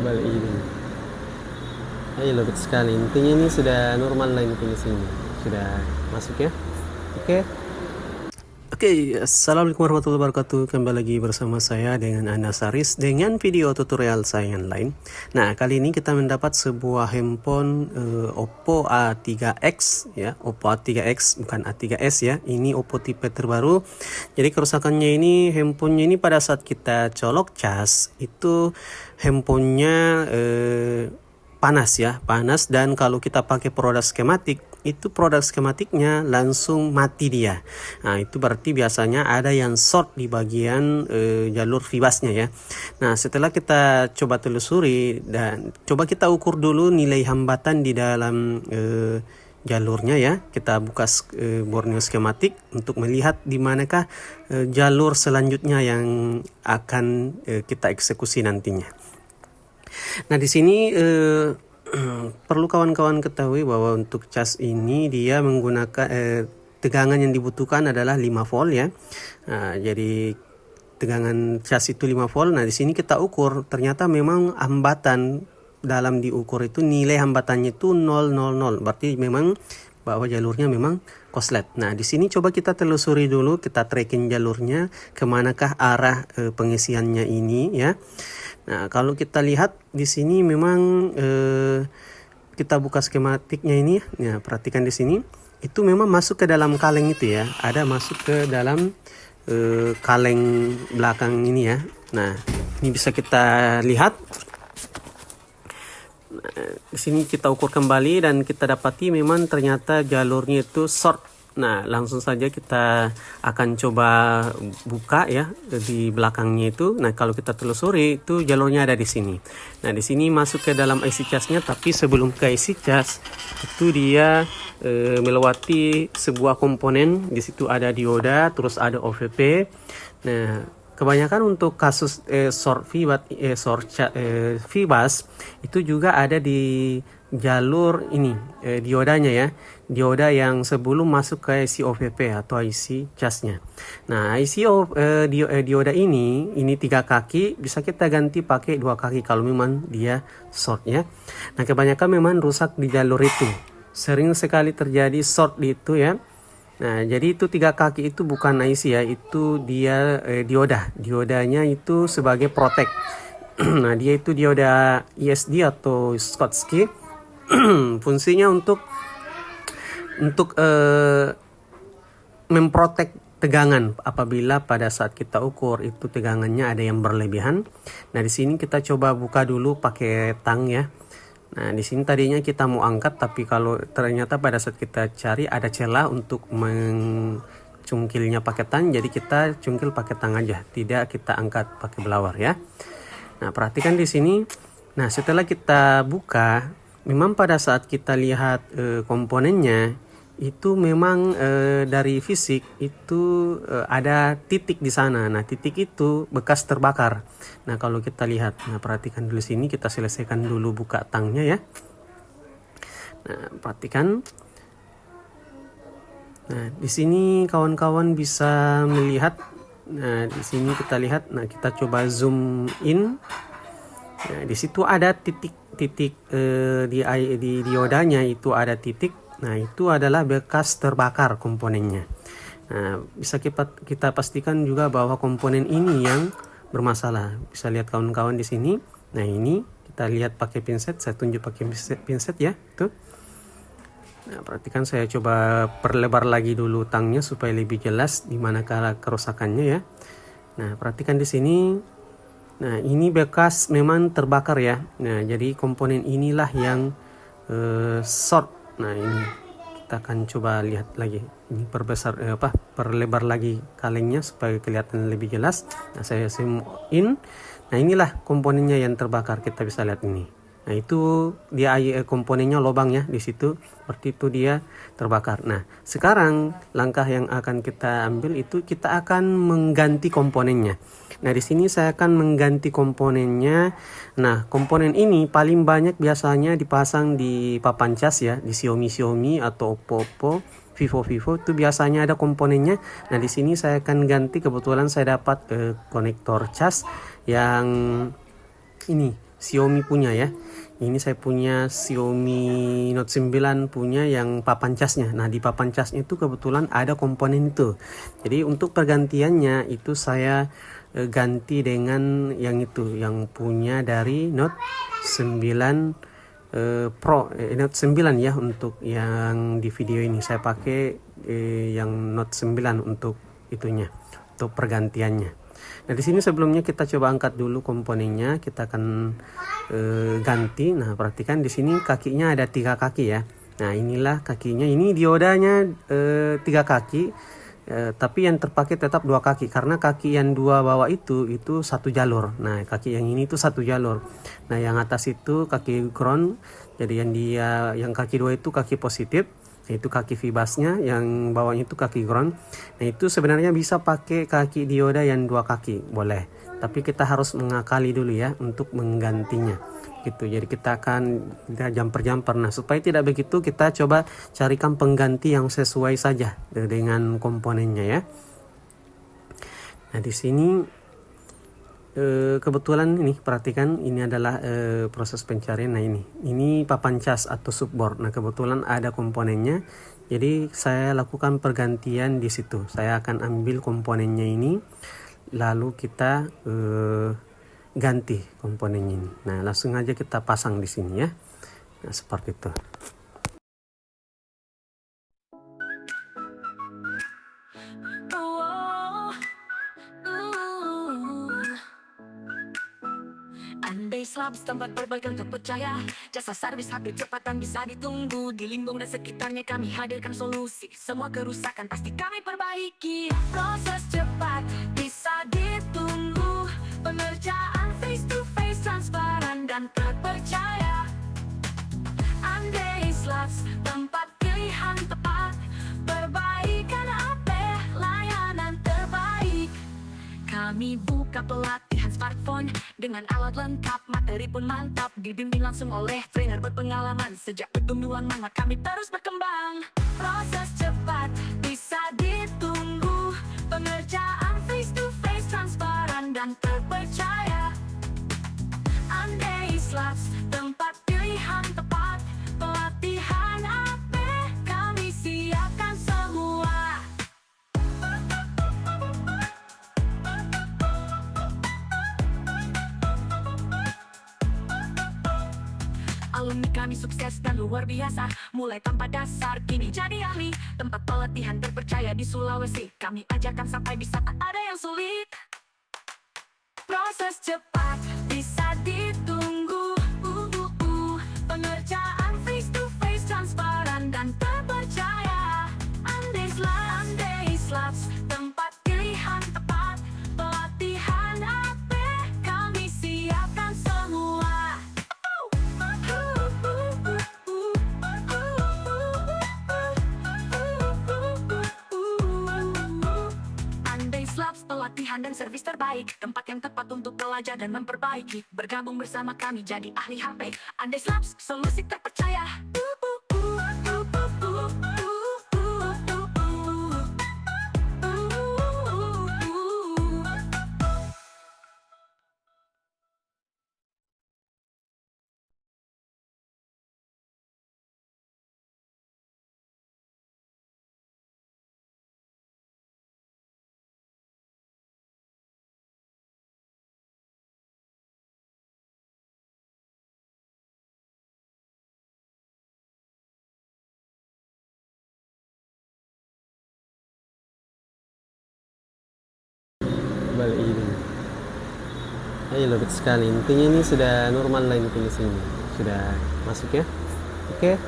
balik ini. Ayo lembut sekali. Intinya ini sudah normal lah intinya sini. Sudah masuk ya. Oke. Oke, assalamualaikum warahmatullahi wabarakatuh. Kembali lagi bersama saya dengan Anas Saris dengan video tutorial saya yang lain. Nah, kali ini kita mendapat sebuah handphone Oppo A3X ya, Oppo A3X bukan A3s ya. Ini Oppo tipe terbaru. Jadi kerusakannya ini handphonenya ini pada saat kita colok cas itu handphonenya panas ya, panas, dan kalau kita pakai produk skematik itu produk skematiknya langsung mati dia. Nah, itu berarti biasanya ada yang short di bagian jalur fibasnya ya. Nah, setelah kita coba telusuri dan coba kita ukur dulu nilai hambatan di dalam jalurnya ya. Kita buka Borneo skematik untuk melihat di manakah jalur selanjutnya yang akan kita eksekusi nantinya. Nah, di sini perlu kawan-kawan ketahui bahwa untuk cas ini dia menggunakan tegangan yang dibutuhkan adalah 5 volt ya. Nah, jadi tegangan cas itu 5 volt. Nah, di sini kita ukur ternyata memang hambatan dalam diukur itu nilai hambatannya itu 000. Berarti memang bahwa jalurnya memang koslet. Nah, di sini coba kita telusuri dulu, kita tracking jalurnya kemanakah arah pengisiannya ini ya. Nah, kalau kita lihat di sini memang kita buka skematiknya ini ya, perhatikan di sini itu memang masuk ke dalam kaleng itu ya, ada masuk ke dalam kaleng belakang ini ya. Nah, ini bisa kita lihat. Nah, di sini kita ukur kembali dan kita dapati memang ternyata jalurnya itu short. Nah, langsung saja kita akan coba buka ya di belakangnya itu. Nah, kalau kita telusuri itu jalurnya ada di sini. Nah, di sini masuk ke dalam IC casnya, tapi sebelum ke IC cas itu dia melewati sebuah komponen. Di situ ada dioda, terus ada OVP. Nah, kebanyakan untuk kasus short fibas itu juga ada di jalur ini diodanya ya, dioda yang sebelum masuk ke IC OVP atau IC casnya. Nah, dioda ini 3 kaki, bisa kita ganti pakai 2 kaki kalau memang dia short ya. Nah, kebanyakan memang rusak di jalur itu, sering sekali terjadi short di itu ya. Nah, jadi itu 3 kaki itu bukan IC ya, itu dia diodanya itu sebagai protect. Nah, dia itu dioda ESD atau Schottky. Fungsinya untuk memprotek tegangan apabila pada saat kita ukur itu tegangannya ada yang berlebihan. Nah, di sini kita coba buka dulu pakai tang ya. Nah, di sini tadinya kita mau angkat, tapi kalau ternyata pada saat kita cari ada celah untuk mencungkilnya pakai tang, jadi kita cungkil pakai tang aja, tidak kita angkat pakai blower ya. Nah, perhatikan di sini. Nah, setelah kita buka, memang pada saat kita lihat komponennya itu memang dari fisik itu ada titik di sana. Nah, titik itu bekas terbakar. Nah, kalau kita lihat, nah perhatikan dulu sini, kita selesaikan dulu buka tangnya ya. Nah, perhatikan. Nah, di sini kawan-kawan bisa melihat. Nah, di sini kita lihat. Nah, kita coba zoom in. Nah, di situ ada titik di diodanya itu ada titik. Nah, itu adalah bekas terbakar komponennya. Nah, bisa kita pastikan juga bahwa komponen ini yang bermasalah. Bisa lihat kawan-kawan di sini. Nah, ini kita lihat pakai pinset. Saya tunjuk pakai pinset ya. Tuh. Nah, perhatikan, saya coba perlebar lagi dulu tangnya supaya lebih jelas di mana kerusakannya ya. Nah, perhatikan di sini. Nah, ini bekas memang terbakar ya. Nah, jadi komponen inilah yang short. Nah, ini kita akan coba lihat lagi. Ini perlebar lagi kalengnya supaya kelihatan lebih jelas. Nah, saya zoom in. Nah, inilah komponennya yang terbakar, kita bisa lihat ini. Nah, itu dia komponennya lubang ya di situ, berarti itu dia terbakar. Nah, sekarang langkah yang akan kita ambil itu kita akan mengganti komponennya. Nah, di sini saya akan mengganti komponennya. Nah, komponen ini paling banyak biasanya dipasang di papan cas ya, di Xiaomi atau Oppo, Vivo itu biasanya ada komponennya. Nah, di sini saya akan ganti, kebetulan saya dapat konektor cas yang ini Xiaomi punya ya. Ini saya punya Xiaomi Note 9 punya yang papan casnya. Nah, di papan casnya itu kebetulan ada komponen itu. Jadi untuk pergantiannya itu saya ganti dengan yang itu, yang punya dari Note 9 Pro, Note 9 ya. Untuk yang di video ini saya pakai yang Note 9 untuk itunya, untuk pergantiannya. Nah, di sini sebelumnya kita coba angkat dulu komponennya, kita akan ganti. Nah, perhatikan di sini kakinya ada 3 kaki ya. Nah, inilah kakinya. Ini diodanya 3 kaki, tapi yang terpakai tetap 2 kaki karena kaki yang 2 bawah itu 1 jalur. Nah, kaki yang ini itu 1 jalur. Nah, yang atas itu kaki ground. Jadi yang kaki 2 itu kaki positif, yaitu kaki fibasnya, yang bawahnya itu kaki ground. Nah, itu sebenarnya bisa pakai kaki dioda yang 2 kaki, boleh. Tapi kita harus mengakali dulu ya untuk menggantinya. Gitu. Jadi kita akan jumper. Nah, supaya tidak begitu kita coba carikan pengganti yang sesuai saja dengan komponennya ya. Nah, di sini kebetulan ini perhatikan, ini adalah proses pencarian. Nah, ini papan cas atau subboard. Nah, kebetulan ada komponennya, jadi saya lakukan pergantian di situ. Saya akan ambil komponennya ini, lalu kita ganti komponennya ini. Nah, langsung aja kita pasang di sini ya. Nah, seperti itu. Andai Slabs tempat perbaikan terpercaya, jasa servis HP cepat dan bisa ditunggu. Di Limbung dan sekitarnya kami hadirkan solusi, semua kerusakan pasti kami perbaiki. Proses cepat bisa ditunggu, pengerjaan face to face transparan dan terpercaya. Andai Slabs tempat pilihan tepat, perbaikan HP layanan terbaik. Kami buka pelatihan smartphone dengan alat lengkap, materi pun mantap, dibimbing langsung oleh trainer berpengalaman. Sejak pertumbuhan nama kami terus berkembang. Proses cepat bisa ditunggu, pengerjaan face to face transparan dan terpercaya. Andai Slabs tempat pilihan tepat, pelatihan AP kami siapkan semua. Alumni kami sukses dan luar biasa, mulai tanpa dasar kini jadi ahli. Tempat pelatihan terpercaya di Sulawesi, kami ajarkan sampai di saat ada yang sulit. Proses cepat bisa ditunggu, pengerjaan face to face transparan dan terpercaya. Andai Slabs tempat pilihan tepat, pelatihan AP kami siapkan semua. Andai Slabs pelatihan dan servis terbaik, tempat yang tepat untuk belajar dan memperbaiki. Bergabung bersama kami jadi ahli HP. Andai Slabs, solusi terpercaya. Balik ini. Lobet sekali. Intinya ini sudah normal lah ini sini. Sudah masuk ya. Oke.